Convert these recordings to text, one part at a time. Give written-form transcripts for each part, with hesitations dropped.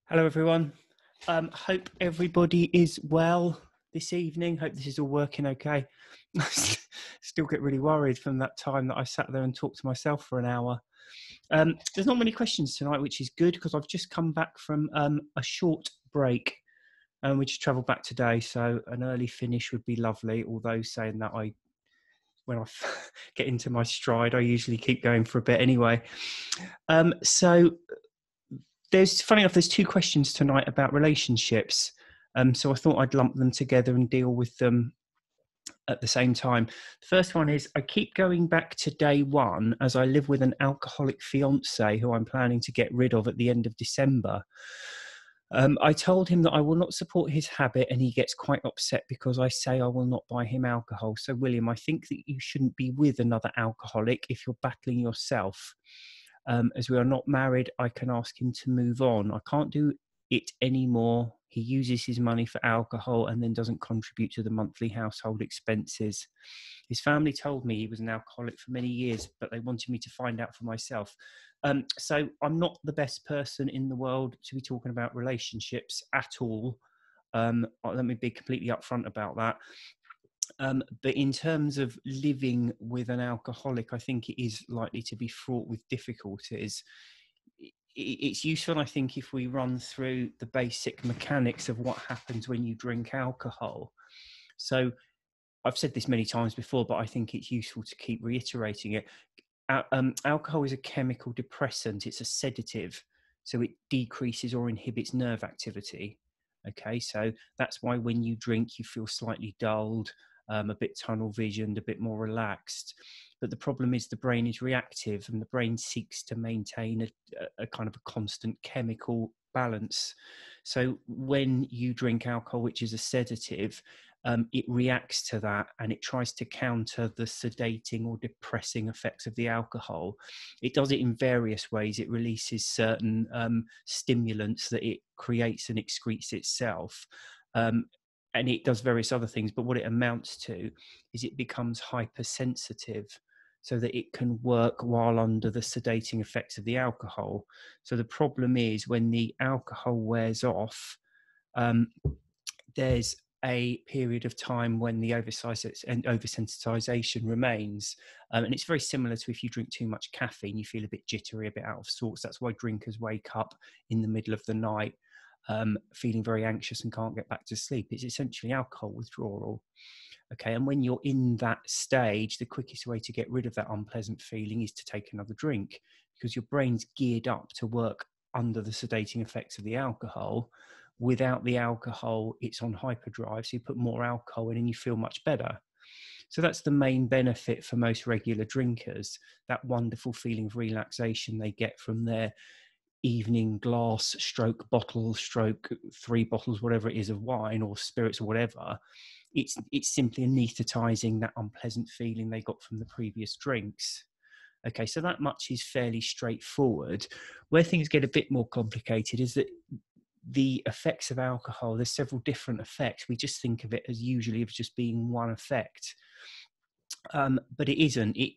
Hello, everyone. Hope everybody is well this evening. Hope this is all working okay. Still get really worried from that time that I sat there and talked to myself for an hour. There's not many questions tonight, which is good because I've just come back from a short break and we just travelled back today. So an early finish would be lovely. Although saying that, when I get into my stride, I usually keep going for a bit anyway. So funny enough, there's two questions tonight about relationships. So I thought I'd lump them together and deal with them at the same time. The first one is, I keep going back to day one as I live with an alcoholic fiance who I'm planning to get rid of at the end of December. I told him that I will not support his habit and he gets quite upset because I say I will not buy him alcohol. So William, I think that you shouldn't be with another alcoholic if you're battling yourself. As we are not married, I can ask him to move on. I can't do it anymore. He uses his money for alcohol and then doesn't contribute to the monthly household expenses. His family told me he was an alcoholic for many years, but they wanted me to find out for myself. So I'm not the best person in the world to be talking about relationships at all. Let me be completely upfront about that. But in terms of living with an alcoholic, I think it is likely to be fraught with difficulties. It's useful, I think, if we run through the basic mechanics of what happens when you drink alcohol. So I've said this many times before, but I think it's useful to keep reiterating it. Alcohol is a chemical depressant. It's a sedative. So it decreases or inhibits nerve activity. Okay, so that's why when you drink, you feel slightly dulled, a bit tunnel visioned, a bit more relaxed. But the problem is the brain is reactive and the brain seeks to maintain a kind of a constant chemical balance. So when you drink alcohol, which is a sedative, it reacts to that and it tries to counter the sedating or depressing effects of the alcohol. It does it in various ways. It releases certain stimulants that it creates and excretes itself. And it does various other things, but what it amounts to is it becomes hypersensitive so that it can work while under the sedating effects of the alcohol. So the problem is when the alcohol wears off, there's a period of time when the oversensitization remains. And it's very similar to if you drink too much caffeine, you feel a bit jittery, a bit out of sorts. That's why drinkers wake up in the middle of the night feeling very anxious and can't get back to sleep. It's essentially alcohol withdrawal. Okay, and when you're in that stage, the quickest way to get rid of that unpleasant feeling is to take another drink because your brain's geared up to work under the sedating effects of the alcohol. Without the alcohol, it's on hyperdrive, so you put more alcohol in and you feel much better. So that's the main benefit for most regular drinkers, that wonderful feeling of relaxation they get from their evening glass stroke bottle stroke 3 bottles, whatever it is, of wine or spirits or whatever. It's simply anesthetizing that unpleasant feeling they got from the previous drinks. Okay, so that much is fairly straightforward. Where things get a bit more complicated is that the effects of alcohol, there's several different effects. We just think of it as usually of just being one effect. But it isn't. It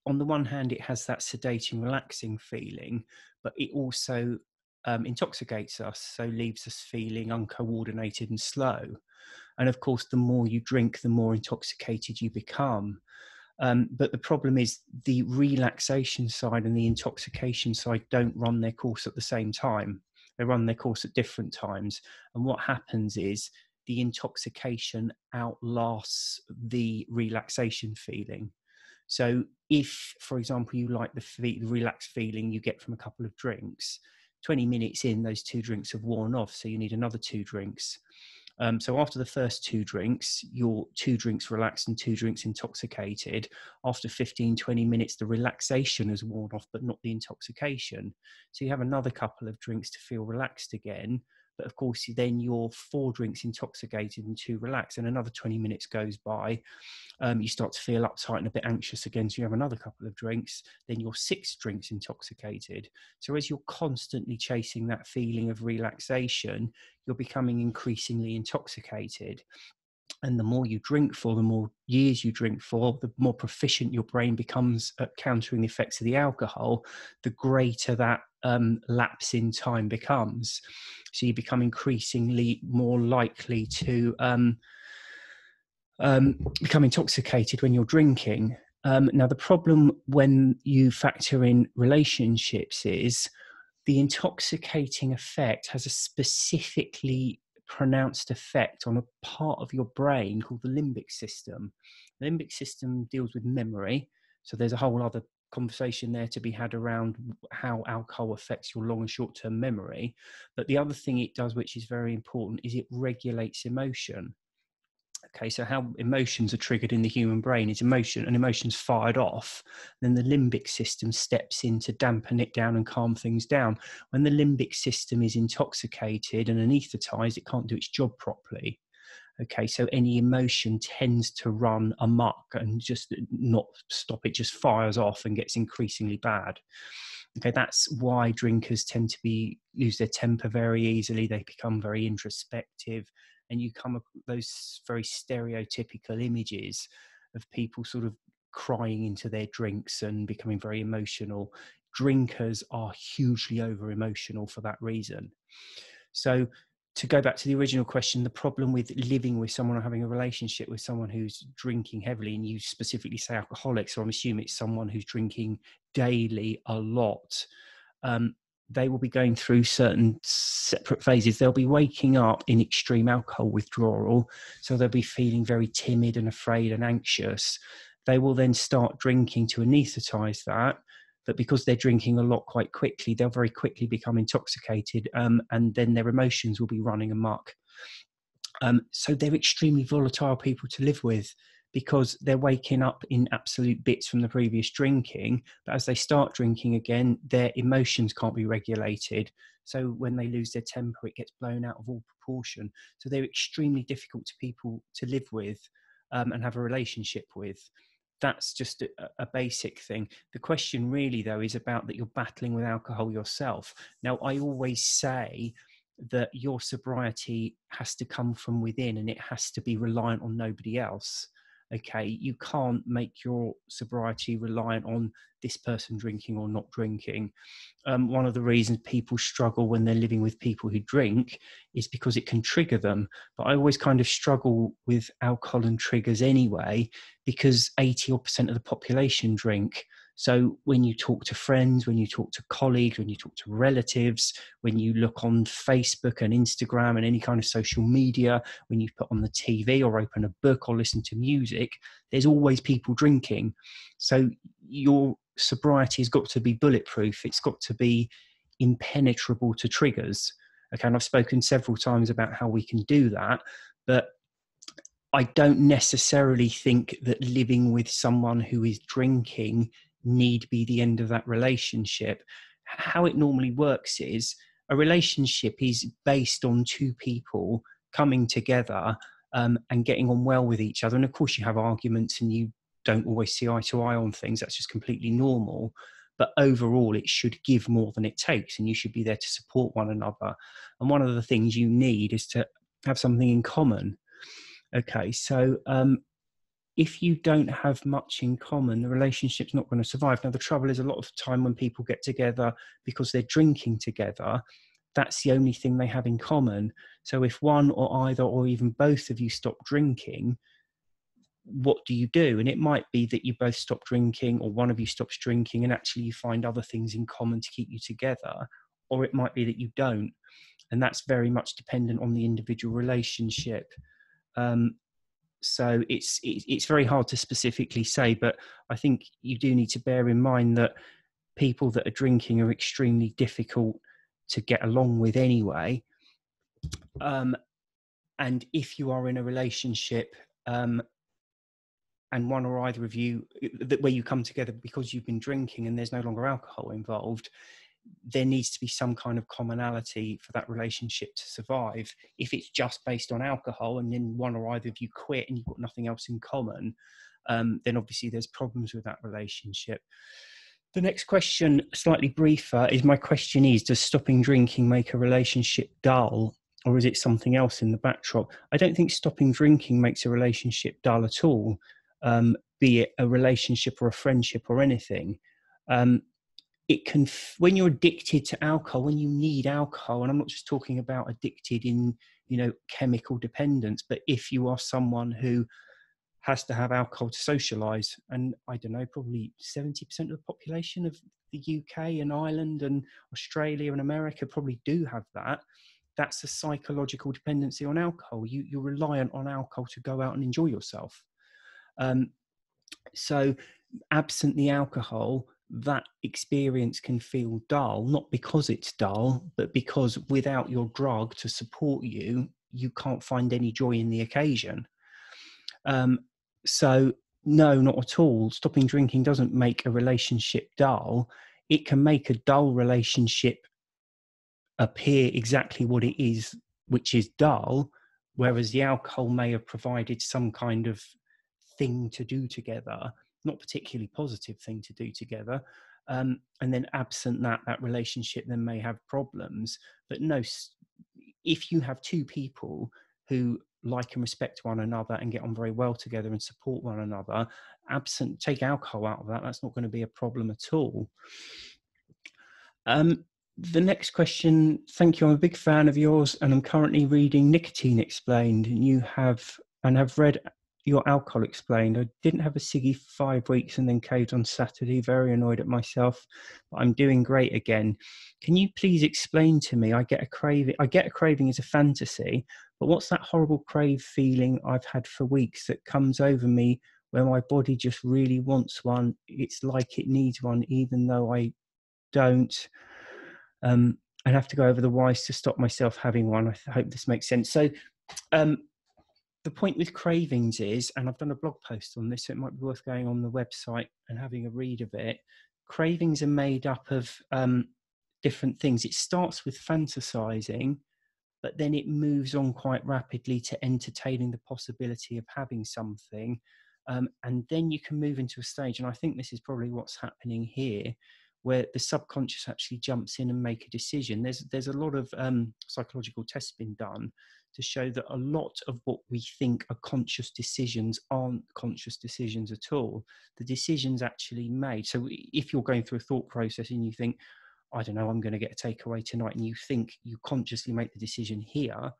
on the one hand, it has that sedating, relaxing feeling, but it also intoxicates us, so leaves us feeling uncoordinated and slow. And of course, the more you drink, the more intoxicated you become. But the problem is the relaxation side and the intoxication side don't run their course at the same time. They run their course at different times. And what happens is the intoxication outlasts the relaxation feeling. So if, for example, you like the relaxed feeling you get from a couple of drinks, 20 minutes in, those 2 drinks have worn off. So you need another 2 drinks. So after the first 2 drinks, you're 2 drinks relaxed and 2 drinks intoxicated. After 15, 20 minutes, the relaxation has worn off, but not the intoxication. So you have another couple of drinks to feel relaxed again. But of course, then you're 4 drinks intoxicated and 2 relaxed, and another 20 minutes goes by. You start to feel uptight and a bit anxious again. So you have another couple of drinks, then you're 6 drinks intoxicated. So as you're constantly chasing that feeling of relaxation, you're becoming increasingly intoxicated. And the more you drink for, the more years you drink for, the more proficient your brain becomes at countering the effects of the alcohol, the greater that lapse in time becomes. So you become increasingly more likely to become intoxicated when you're drinking. Now, the problem when you factor in relationships is the intoxicating effect has a specifically pronounced effect on a part of your brain called the limbic system. The limbic system deals with memory. So there's a whole other conversation there to be had around how alcohol affects your long and short-term memory. But the other thing it does, which is very important, is it regulates emotion. Okay, so how emotions are triggered in the human brain is emotion's fired off. Then the limbic system steps in to dampen it down and calm things down. When the limbic system is intoxicated and anaesthetized, it can't do its job properly. Okay, so any emotion tends to run amok and just not stop. It just fires off and gets increasingly bad. Okay, that's why drinkers tend to lose their temper very easily. They become very introspective, and you come up with those very stereotypical images of people sort of crying into their drinks and becoming very emotional. Drinkers are hugely over emotional for that reason. So to go back to the original question, the problem with living with someone or having a relationship with someone who's drinking heavily, and you specifically say alcoholics, so I'm assuming it's someone who's drinking daily a lot, they will be going through certain separate phases. They'll be waking up in extreme alcohol withdrawal, so they'll be feeling very timid and afraid and anxious. They will then start drinking to anaesthetize that. But because they're drinking a lot quite quickly, they'll very quickly become intoxicated, and then their emotions will be running amok. So they're extremely volatile people to live with because they're waking up in absolute bits from the previous drinking. But as they start drinking again, their emotions can't be regulated. So when they lose their temper, it gets blown out of all proportion. So they're extremely difficult to people to live with and have a relationship with. That's just a basic thing. The question really, though, is about that you're battling with alcohol yourself. Now, I always say that your sobriety has to come from within and it has to be reliant on nobody else. Okay, you can't make your sobriety reliant on this person drinking or not drinking. One of the reasons people struggle when they're living with people who drink is because it can trigger them. But I always kind of struggle with alcohol and triggers anyway, because 80% of the population drink. So when you talk to friends, when you talk to colleagues, when you talk to relatives, when you look on Facebook and Instagram and any kind of social media, when you put on the TV or open a book or listen to music, there's always people drinking. So your sobriety has got to be bulletproof. It's got to be impenetrable to triggers. Okay, and I've spoken several times about how we can do that, but I don't necessarily think that living with someone who is drinking need be the end of that relationship. How it normally works is a relationship is based on two people coming together and getting on well with each other. And of course you have arguments and you don't always see eye to eye on things. That's just completely normal. But overall, it should give more than it takes, and you should be there to support one another. And one of the things you need is to have something in common. Okay, so if you don't have much in common, the relationship's not going to survive. Now, the trouble is a lot of the time when people get together because they're drinking together, that's the only thing they have in common. So if one or either or even both of you stop drinking, what do you do? And it might be that you both stop drinking or one of you stops drinking and actually you find other things in common to keep you together. Or it might be that you don't. And that's very much dependent on the individual relationship. So it's very hard to specifically say, but I think you do need to bear in mind that people that are drinking are extremely difficult to get along with anyway. And if you are in a relationship and one or either of you, where you come together because you've been drinking and there's no longer alcohol involved, there needs to be some kind of commonality for that relationship to survive. If it's just based on alcohol and then one or either of you quit and you've got nothing else in common, then obviously there's problems with that relationship. The next question, slightly briefer, is my question is, does stopping drinking make a relationship dull, or is it something else in the backdrop? I don't think stopping drinking makes a relationship dull at all, be it a relationship or a friendship or anything. it can, when you're addicted to alcohol, when you need alcohol, and I'm not just talking about addicted in, chemical dependence, but if you are someone who has to have alcohol to socialize, and I don't know, probably 70% of the population of the UK and Ireland and Australia and America probably do have that. That's a psychological dependency on alcohol. You're reliant on alcohol to go out and enjoy yourself. So absent the alcohol, that experience can feel dull, not because it's dull, but because without your drug to support you, you can't find any joy in the occasion. So no, not at all. Stopping drinking doesn't make a relationship dull. It can make a dull relationship appear exactly what it is, which is dull, whereas the alcohol may have provided some kind of thing to do together, not particularly positive thing to do together. And then absent that relationship then may have problems. But no, if you have two people who like and respect one another and get on very well together and support one another, take alcohol out of that, that's not going to be a problem at all. The next question, thank you. I'm a big fan of yours, and I'm currently reading Nicotine Explained, and have read your Alcohol Explained. I didn't have a ciggy for 5 weeks and then caved on Saturday, very annoyed at myself, but I'm doing great again. Can you please explain to me? I get a craving as a fantasy, but what's that horrible crave feeling I've had for weeks that comes over me where my body just really wants one? It's like it needs one, even though I don't. I'd have to go over the whys to stop myself having one. I hope this makes sense. So the point with cravings is, and I've done a blog post on this, so it might be worth going on the website and having a read of it. Cravings are made up of different things. It starts with fantasizing, but then it moves on quite rapidly to entertaining the possibility of having something. And then you can move into a stage, and I think this is probably what's happening here, where the subconscious actually jumps in and make a decision. There's a lot of psychological tests been done to show that a lot of what we think are conscious decisions aren't conscious decisions at all. The decision's actually made. So if you're going through a thought process and you think, I don't know, I'm going to get a takeaway tonight, and you think you consciously make the decision here,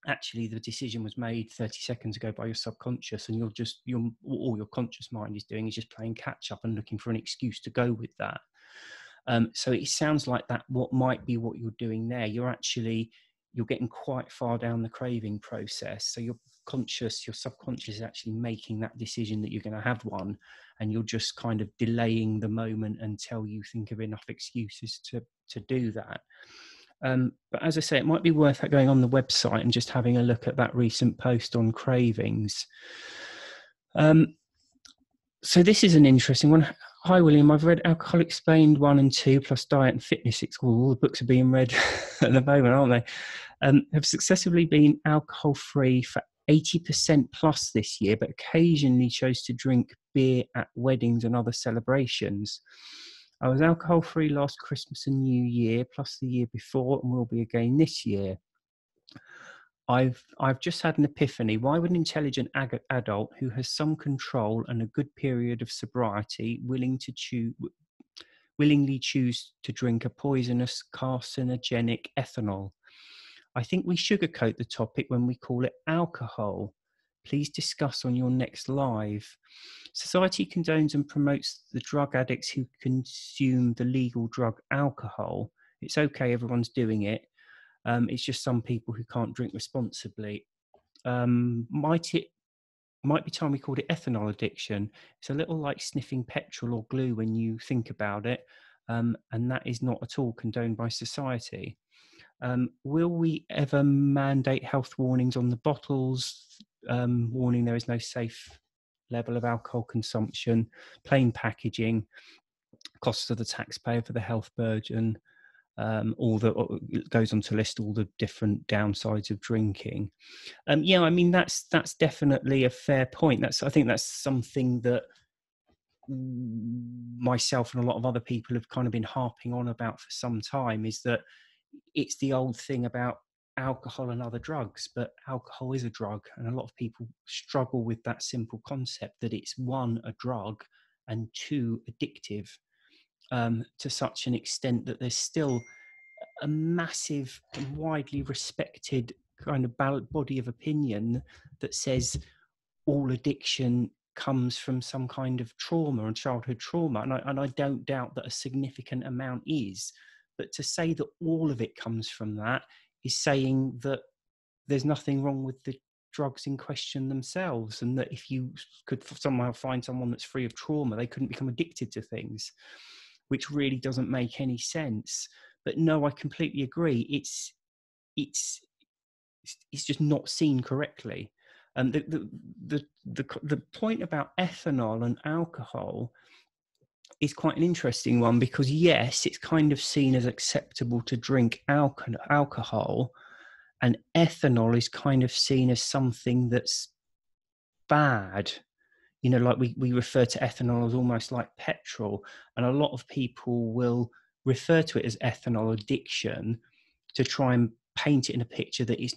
actually the decision was made 30 seconds ago by your subconscious, and all your conscious mind is doing is just playing catch up and looking for an excuse to go with that. So it sounds like that what might be what you're doing there. You're getting quite far down the craving process. So your subconscious is actually making that decision that you're going to have one, and you're just kind of delaying the moment until you think of enough excuses to do that. But as I say, it might be worth going on the website and just having a look at that recent post on cravings. So this is an interesting one. Hi, William. I've read Alcohol Explained 1 and 2, plus Diet and Fitness. All the books are being read at the moment, aren't they? Have successfully been alcohol-free for 80% plus this year, but occasionally chose to drink beer at weddings and other celebrations. I was alcohol-free last Christmas and New Year, plus the year before, and will be again this year. I've just had an epiphany. Why would an intelligent adult who has some control and a good period of sobriety willingly choose to drink a poisonous carcinogenic ethanol? I think we sugarcoat the topic when we call it alcohol. Please discuss on your next live. Society condones and promotes the drug addicts who consume the legal drug alcohol. It's okay, everyone's doing it. It's just some people who can't drink responsibly. Might be time we called it ethanol addiction. It's a little like sniffing petrol or glue when you think about it, and that is not at all condoned by society. Will we ever mandate health warnings on the bottles, warning there is no safe level of alcohol consumption, plain packaging, costs to the taxpayer for the health burden? It goes on to list all the different downsides of drinking. Yeah, I mean that's definitely a fair point. I think that's something that myself and a lot of other people have kind of been harping on about for some time, is that it's the old thing about alcohol and other drugs, but alcohol is a drug, and a lot of people struggle with that simple concept that it's, one, a drug, and two, addictive. to such an extent that there's still a massive and widely respected kind of body of opinion that says all addiction comes from some kind of trauma and childhood trauma. And I don't doubt that a significant amount is. But to say that all of it comes from that is saying that there's nothing wrong with the drugs in question themselves, and that if you could somehow find someone that's free of trauma, they couldn't become addicted to things, which really doesn't make any sense. But no, I completely agree. It's just not seen correctly. The point about ethanol and alcohol is quite an interesting one, because yes, it's kind of seen as acceptable to drink alcohol, and ethanol is kind of seen as something that's bad. You know, like we refer to ethanol as almost like petrol, and a lot of people will refer to it as ethanol addiction to try and paint it in a picture that it's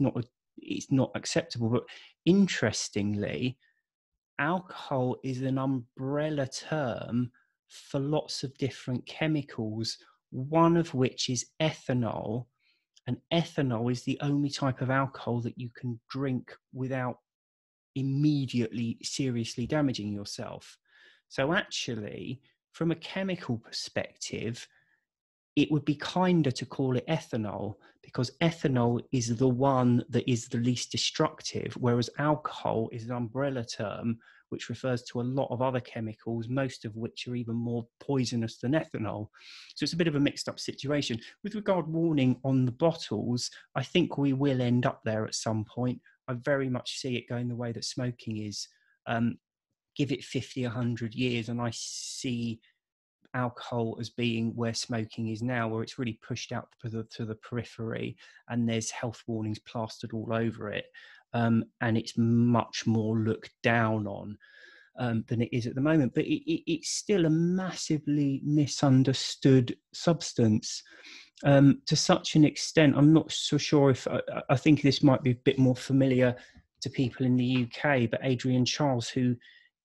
not acceptable. But interestingly, alcohol is an umbrella term for lots of different chemicals, one of which is ethanol. And ethanol is the only type of alcohol that you can drink without immediately seriously damaging yourself. So actually, from a chemical perspective, it would be kinder to call it ethanol, because ethanol is the one that is the least destructive, whereas alcohol is an umbrella term which refers to a lot of other chemicals, most of which are even more poisonous than ethanol. So it's a bit of a mixed up situation. With regard warning on the bottles, I think we will end up there at some point. I very much see it going the way that smoking is. Give it 50, 100 years, and I see alcohol as being where smoking is now, where it's really pushed out to the periphery, and there's health warnings plastered all over it, and it's much more looked down on than it is at the moment. But it's still a massively misunderstood substance, to such an extent. I'm not so sure if I think this might be a bit more familiar to people in the UK, but Adrian Charles, who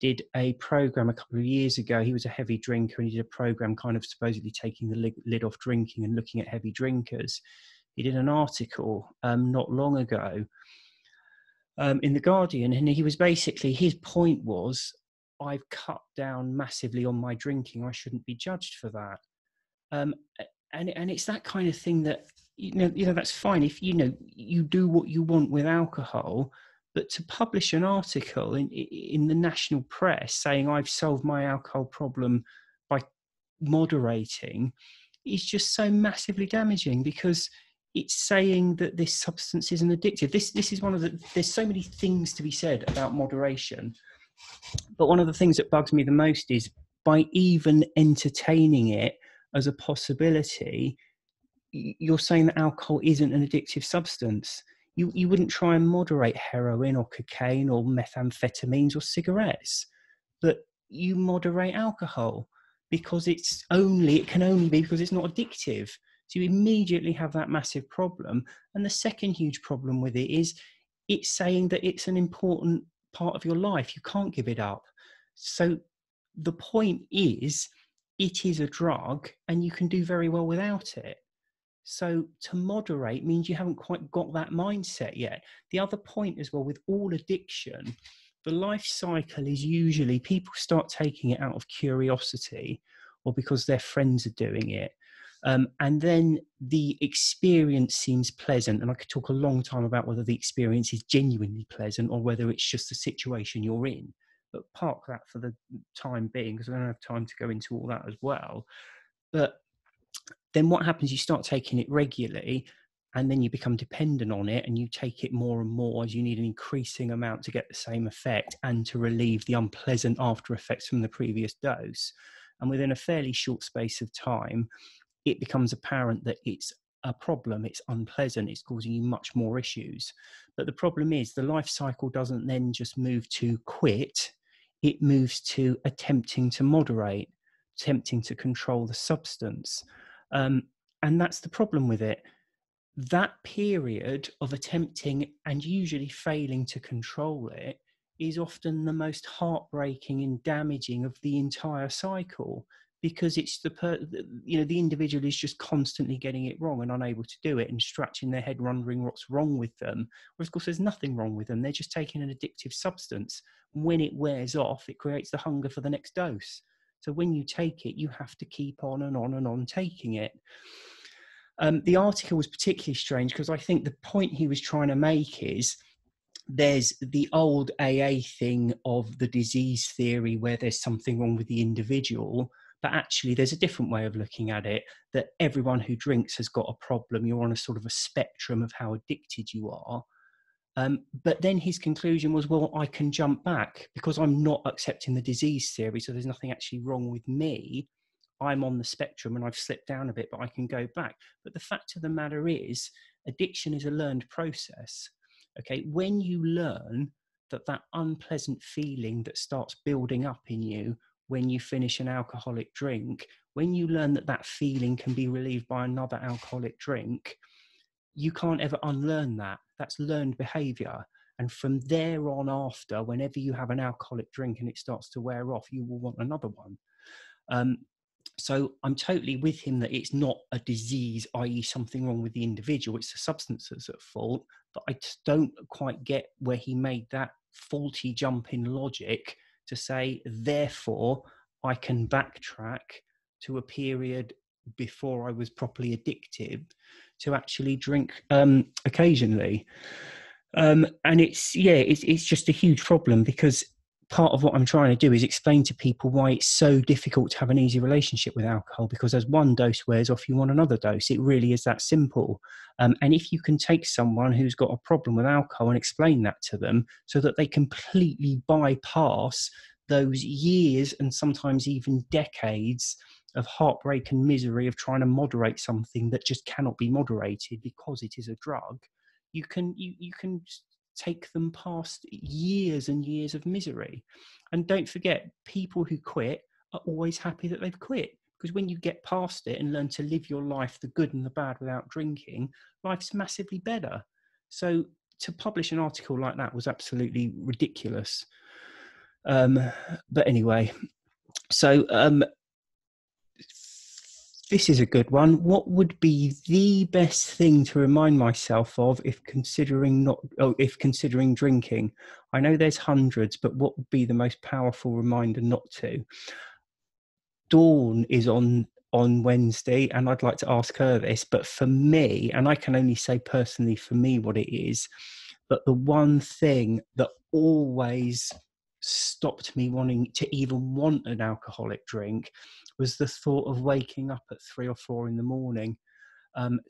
did a program a couple of years ago, he was a heavy drinker, and he did a program kind of supposedly taking the lid off drinking and looking at heavy drinkers. He did an article not long ago in The Guardian, and he was basically, his point was, I've cut down massively on my drinking, I shouldn't be judged for that. And it's that kind of thing that, you know, that's fine if, you know, you do what you want with alcohol, but to publish an article in the national press saying I've solved my alcohol problem by moderating is just so massively damaging, because it's saying that this substance isn't addictive. This is one of the, there's so many things to be said about moderation, but one of the things that bugs me the most is, by even entertaining it as a possibility, you're saying that alcohol isn't an addictive substance. You wouldn't try and moderate heroin or cocaine or methamphetamines or cigarettes, but you moderate alcohol because it can only be because it's not addictive. So you immediately have that massive problem. And the second huge problem with it is it's saying that it's an important part of your life. You can't give it up. So the point is, it is a drug and you can do very well without it. So to moderate means you haven't quite got that mindset yet. The other point as well, with all addiction, the life cycle is usually people start taking it out of curiosity or because their friends are doing it. And then the experience seems pleasant. And I could talk a long time about whether the experience is genuinely pleasant or whether it's just the situation you're in. But park that for the time being, because I don't have time to go into all that as well. But then what happens, you start taking it regularly, and then you become dependent on it, and you take it more and more as you need an increasing amount to get the same effect and to relieve the unpleasant after effects from the previous dose. And within a fairly short space of time, it becomes apparent that it's a problem, it's unpleasant, it's causing you much more issues. But the problem is the life cycle doesn't then just move to quit, it moves to attempting to moderate, attempting to control the substance. And that's the problem with it. That period of attempting and usually failing to control it is often the most heartbreaking and damaging of the entire cycle, because it's the individual is just constantly getting it wrong and unable to do it and scratching their head wondering what's wrong with them. Whereas of course there's nothing wrong with them. They're just taking an addictive substance. When it wears off, it creates the hunger for the next dose. So when you take it, you have to keep on and on and on taking it. The article was particularly strange because I think the point he was trying to make is there's the old AA thing of the disease theory where there's something wrong with the individual, but actually there's a different way of looking at it, that everyone who drinks has got a problem. You're on a sort of a spectrum of how addicted you are. But then his conclusion was, well, I can jump back because I'm not accepting the disease theory, so there's nothing actually wrong with me. I'm on the spectrum and I've slipped down a bit, but I can go back. But the fact of the matter is, addiction is a learned process. Okay, when you learn that unpleasant feeling that starts building up in you when you finish an alcoholic drink, when you learn that feeling can be relieved by another alcoholic drink, you can't ever unlearn that. That's learned behavior. And from there on after, whenever you have an alcoholic drink and it starts to wear off, you will want another one. So I'm totally with him that it's not a disease, i.e. something wrong with the individual. It's the substance that's at fault. But I just don't quite get where he made that faulty jump in logic to say, therefore, I can backtrack to a period before I was properly addicted to actually drink occasionally. And it's just a huge problem, because part of what I'm trying to do is explain to people why it's so difficult to have an easy relationship with alcohol, because as one dose wears off, you want another dose. It really is that simple. And if you can take someone who's got a problem with alcohol and explain that to them so that they completely bypass those years and sometimes even decades of heartbreak and misery of trying to moderate something that just cannot be moderated because it is a drug, you can take them past years and years of misery. And don't forget, people who quit are always happy that they've quit, because when you get past it and learn to live your life, the good and the bad, without drinking, life's massively better. So to publish an article like that was absolutely ridiculous. But anyway, so this is a good one. What would be the best thing to remind myself of if considering drinking? I know there's hundreds, but what would be the most powerful reminder not to? Dawn is on Wednesday, and I'd like to ask her this, but for me, and I can only say personally for me what it is, but the one thing that always stopped me wanting to even want an alcoholic drink was the thought of waking up at 3 or 4 in the morning,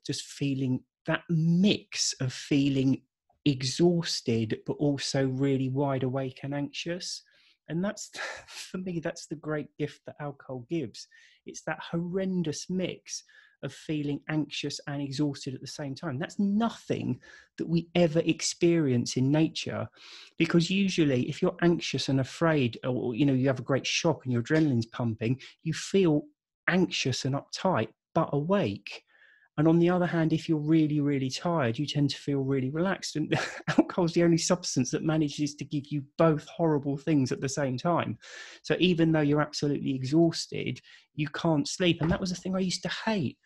just feeling that mix of feeling exhausted but also really wide awake and anxious. And that's, for me, that's the great gift that alcohol gives. It's that horrendous mix of feeling anxious and exhausted at the same time. That's nothing that we ever experience in nature, because usually if you're anxious and afraid, or you have a great shock and your adrenaline's pumping, you feel anxious and uptight but awake. And on the other hand, if you're really, really tired, you tend to feel really relaxed. And alcohol is the only substance that manages to give you both horrible things at the same time. So even though you're absolutely exhausted, you can't sleep. And that was the thing I used to hate.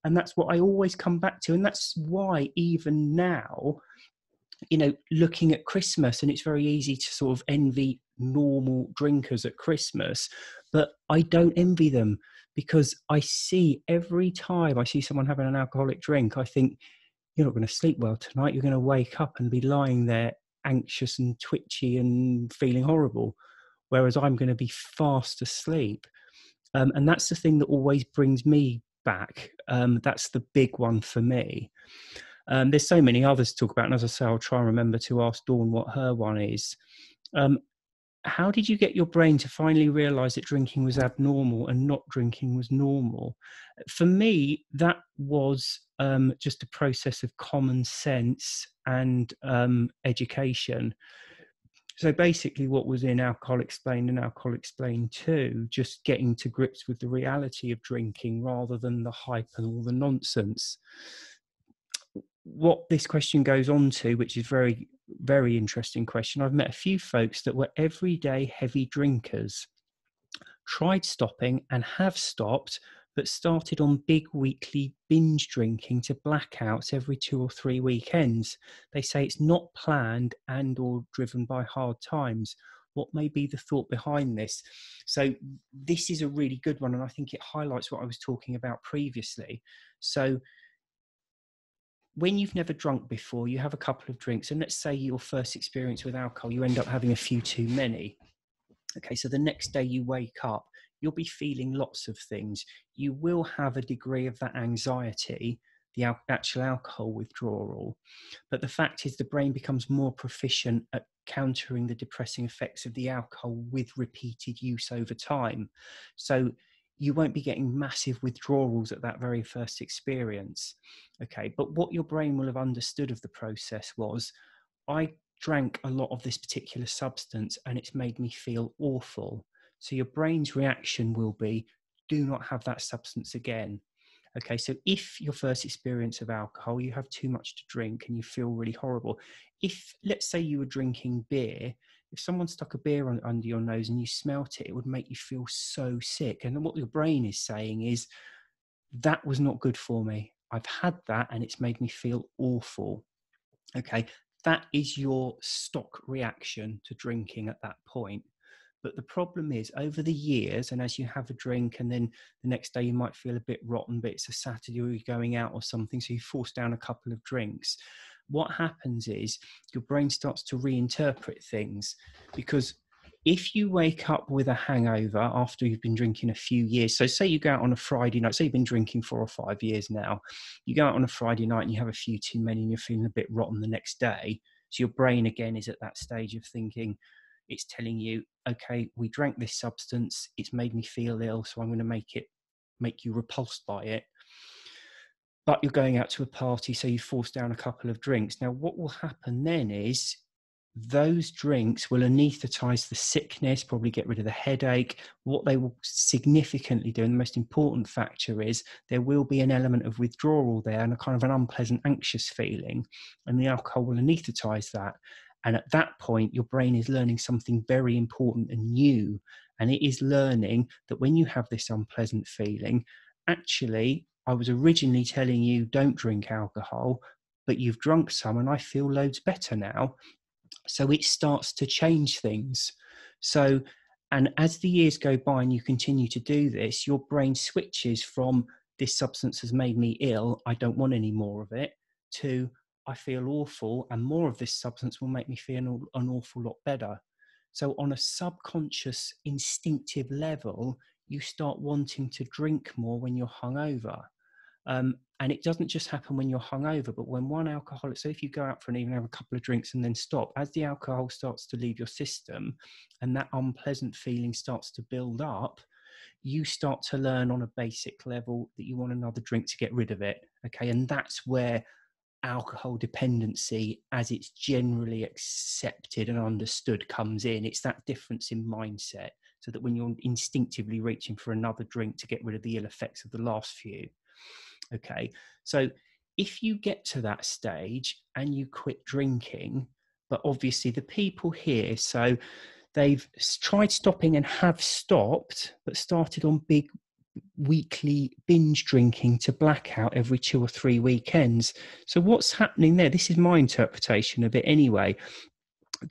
And that's what I always come back to. And that's why even now, looking at Christmas, and it's very easy to sort of envy normal drinkers at Christmas, but I don't envy them, because I see every time I see someone having an alcoholic drink, I think, you're not going to sleep well tonight. You're going to wake up and be lying there anxious and twitchy and feeling horrible, whereas I'm going to be fast asleep. And that's the thing that always brings me back. That's the big one for me. There's so many others to talk about, and as I say, I'll try and remember to ask Dawn what her one is. How did you get your brain to finally realise that drinking was abnormal and not drinking was normal? For me, that was just a process of common sense and education. So basically what was in Alcohol Explained and Alcohol Explained 2, just getting to grips with the reality of drinking rather than the hype and all the nonsense. What this question goes on to, which is very, very interesting question. I've met a few folks that were everyday heavy drinkers, tried stopping and have stopped, but started on big weekly binge drinking to blackouts every 2 or 3 weekends. They say it's not planned and or driven by hard times. What may be the thought behind this? So this is a really good one, and I think it highlights what I was talking about previously. So when you've never drunk before, you have a couple of drinks, and let's say your first experience with alcohol, you end up having a few too many. Okay, so the next day you wake up, you'll be feeling lots of things. You will have a degree of that anxiety, the actual alcohol withdrawal. But the fact is, the brain becomes more proficient at countering the depressing effects of the alcohol with repeated use over time. So you won't be getting massive withdrawals at that very first experience. Okay, but what your brain will have understood of the process was, I drank a lot of this particular substance and it's made me feel awful. So your brain's reaction will be, do not have that substance again. Okay, so if your first experience of alcohol, you have too much to drink and you feel really horrible. If, let's say you were drinking beer, if someone stuck a beer under your nose and you smelt it, it would make you feel so sick. And then what your brain is saying is, that was not good for me. I've had that and it's made me feel awful. Okay, that is your stock reaction to drinking at that point. But the problem is, over the years, and as you have a drink and then the next day you might feel a bit rotten, but it's a Saturday or you're going out or something, so you force down a couple of drinks. What happens is your brain starts to reinterpret things, because if you wake up with a hangover after you've been drinking a few years, so say you go out on a Friday night, say you've been drinking 4 or 5 years now, you go out on a Friday night and you have a few too many and you're feeling a bit rotten the next day. So your brain again is at that stage of thinking, it's telling you, okay, we drank this substance, it's made me feel ill, so I'm going to make you repulsed by it. But you're going out to a party, so you force down a couple of drinks. Now, what will happen then is those drinks will anesthetize the sickness, probably get rid of the headache. What they will significantly do, and the most important factor is, there will be an element of withdrawal there and a kind of an unpleasant, anxious feeling, and the alcohol will anesthetize that. And at that point, your brain is learning something very important and new. And it is learning that when you have this unpleasant feeling, actually, I was originally telling you don't drink alcohol, but you've drunk some and I feel loads better now. So it starts to change things. So, and as the years go by and you continue to do this, your brain switches from, this substance has made me ill, I don't want any more of it, to, I feel awful and more of this substance will make me feel an awful lot better. So on a subconscious, instinctive level, you start wanting to drink more when you're hungover. And it doesn't just happen when you're hungover, but when one alcoholic, so if you go out for an evening, have a couple of drinks and then stop, as the alcohol starts to leave your system and that unpleasant feeling starts to build up, you start to learn on a basic level that you want another drink to get rid of it. Okay. And that's where alcohol dependency, as it's generally accepted and understood, comes in. It's that difference in mindset, so that when you're instinctively reaching for another drink to get rid of the ill effects of the last few. Okay, so if you get to that stage and you quit drinking, but obviously the people here, so they've tried stopping and have stopped, but started on big weekly binge drinking to blackout every 2 or 3 weekends. So what's happening there? This is my interpretation of it anyway.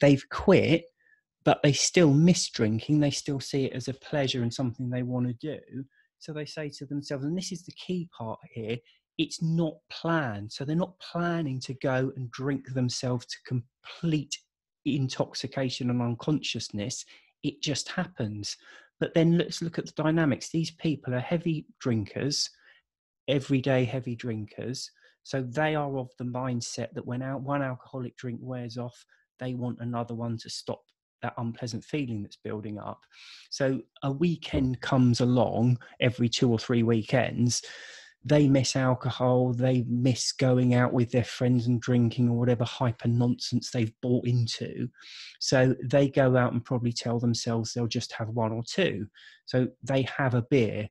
They've quit, but they still miss drinking. They still see it as a pleasure and something they want to do. So they say to themselves, and this is the key part here, it's not planned. So they're not planning to go and drink themselves to complete intoxication and unconsciousness. It just happens. But then let's look at the dynamics. These people are heavy drinkers, everyday heavy drinkers. So they are of the mindset that when one alcoholic drink wears off, they want another one to stop that unpleasant feeling that's building up. So a weekend comes along every 2 or 3 weekends. They miss alcohol, they miss going out with their friends and drinking or whatever hyper nonsense they've bought into. So they go out and probably tell themselves they'll just have 1 or 2. So they have a beer,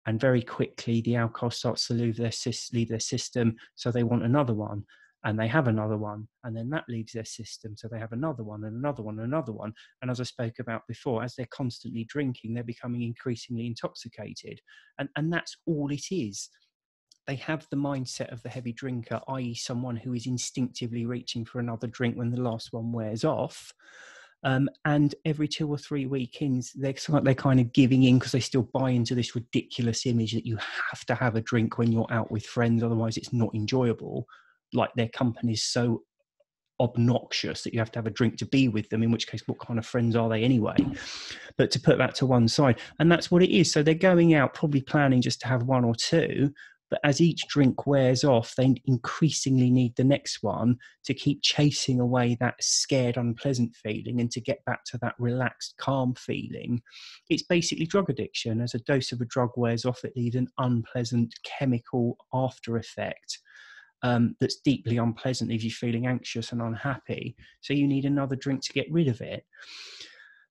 and very quickly the alcohol starts to leave their system, so they want another one. and they have another one, and then that leaves their system, so they have another one and another one and another one. And as I spoke about before, as they're constantly drinking, they're becoming increasingly intoxicated, and that's all it is. They have the mindset of the heavy drinker, i.e. someone who is instinctively reaching for another drink when the last one wears off. And every 2 or 3 weekends, they're kind of giving in because they still buy into this ridiculous image that you have to have a drink when you're out with friends, otherwise it's not enjoyable. Like their company's so obnoxious that you have to have a drink to be with them, in which case, what kind of friends are they anyway? But to put that to one side, and that's what it is. So they're going out probably planning just to have 1 or 2, but as each drink wears off, they increasingly need the next one to keep chasing away that scared, unpleasant feeling and to get back to that relaxed, calm feeling. It's basically drug addiction. As a dose of a drug wears off, it leaves an unpleasant chemical after effect that's deeply unpleasant, leaves you feeling anxious and unhappy. So you need another drink to get rid of it.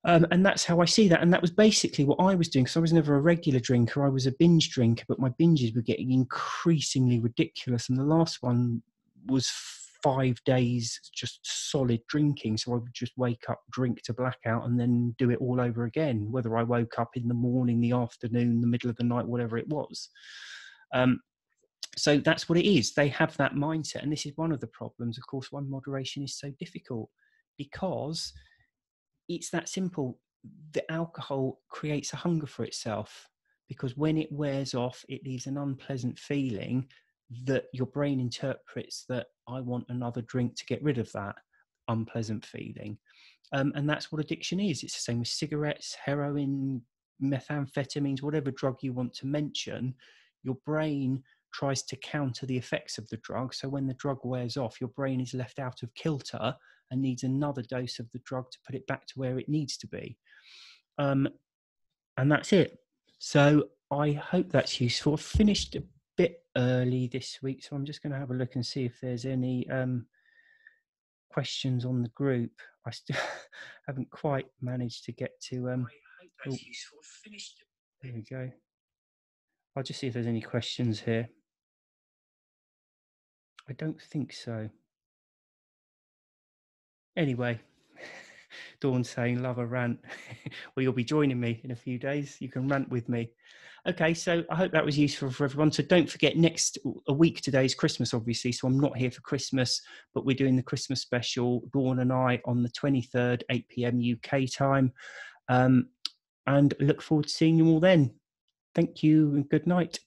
And that's how I see that. And that was basically what I was doing, because I was never a regular drinker. I was a binge drinker, but my binges were getting increasingly ridiculous. And the last one was 5 days just solid drinking. So I would just wake up, drink to blackout, and then do it all over again, whether I woke up in the morning, the afternoon, the middle of the night, whatever it was. So that's what it is. They have that mindset. And this is one of the problems, of course, why moderation is so difficult, because it's that simple. The alcohol creates a hunger for itself, because when it wears off, it leaves an unpleasant feeling that your brain interprets that I want another drink to get rid of that unpleasant feeling. And that's what addiction is. It's the same with cigarettes, heroin, methamphetamines, whatever drug you want to mention. Your brain tries to counter the effects of the drug. So when the drug wears off, your brain is left out of kilter and needs another dose of the drug to put it back to where it needs to be. And that's it. So I hope that's useful. I finished a bit early this week, so I'm just going to have a look and see if there's any questions on the group. I still haven't quite managed to get to... I hope that's useful. I finished a bit. There we go. I'll just see if there's any questions here. I don't think so. Anyway, Dawn's saying, love a rant. Well, you'll be joining me in a few days. You can rant with me. Okay, so I hope that was useful for everyone. So don't forget, a week today is Christmas, obviously. So I'm not here for Christmas, but we're doing the Christmas special, Dawn and I, on the 23rd, 8 p.m. UK time. And look forward to seeing you all then. Thank you and good night.